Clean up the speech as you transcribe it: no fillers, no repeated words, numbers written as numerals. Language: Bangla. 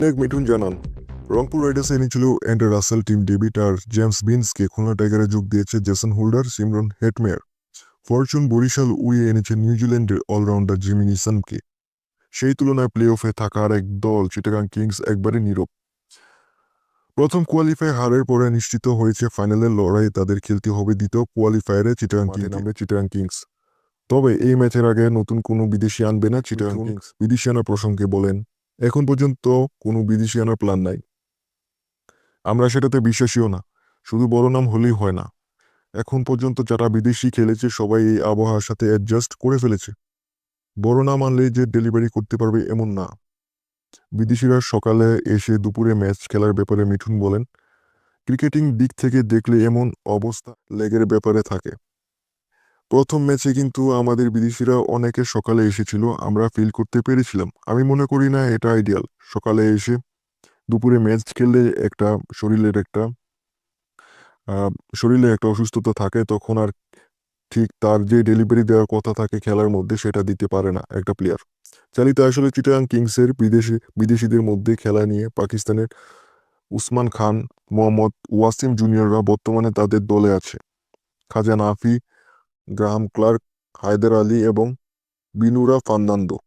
মিঠুন জানান, রংপুর রাইডার্সে এনেছিল অ্যান্ড্রে রাসেল, টিম ডেভিড আর জেমস বিন্সকে। খুলনা টাইগারে যোগ দিয়েছে Jason Holder, Shimron Hetmyer. Fortune Barishal উড়িয়ে এনেছে নিউজিল্যান্ডের অলরাউন্ডার জিমি নিসানকে। সেই তুলনায় প্লে অফে থাকা আর এক দল চিটাগাং কিংস একবারে নীরব। প্রথম কোয়ালিফায়ার হারের পরে নিশ্চিত হয়েছে ফাইনালের লড়াইয়ে তাদের খেলতে হবে দ্বিতীয় কোয়ালিফায়ারে চিটাগাং কিংস। তবে এই ম্যাচের আগে নতুন কোনো বিদেশি আনবে না চিটাগাং কিংস। বিদেশি আনার প্রসঙ্গে বলেন, এখন পর্যন্ত কোনো বিদেশি আনার প্ল্যান নাই। আমরা সেটাতে বিশ্বাসীও না। শুধু বড় নাম হলেই হয় না। এখন পর্যন্ত যারা বিদেশি খেলেছে সবাই এই আবহাওয়ার সাথে অ্যাডজাস্ট করে ফেলেছে। বড় নাম আনলে যে ডেলিভারি করতে পারবে এমন না। বিদেশিরা সকালে এসে দুপুরে ম্যাচ খেলার ব্যাপারে মিঠুন বলেন, ক্রিকেটিং দিক থেকে দেখলে এমন অবস্থা লেগের ব্যাপারে থাকে। প্রথম ম্যাচে কিন্তু আমাদের বিদেশিরা অনেকে সকালে এসেছিল, আমরা ফিল করতে পেরেছিলাম। আমি মনে করি না এটা আইডিয়াল। সকালে এসে দুপুরে ম্যাচ খেললে একটা শরীরের একটা শরীরে একটা অসুস্থতা থাকে, তখন আর ঠিক তার যে ডেলিভারি দেওয়ার কথা থাকে খেলার মধ্যে সেটা দিতে পারে না একটা প্লেয়ার। চালিত আসলে চিটাগাং কিংসের বিদেশিদের মধ্যে খেলা নিয়ে পাকিস্তানের উসমান খান, মোহাম্মদ ওয়াসিম জুনিয়ররা বর্তমানে তাদের দলে আছে। খাজা নাফি, গ্রাহাম ক্লার্ক, হায়দার আলী এবং বিনুরা ফার্নান্দো।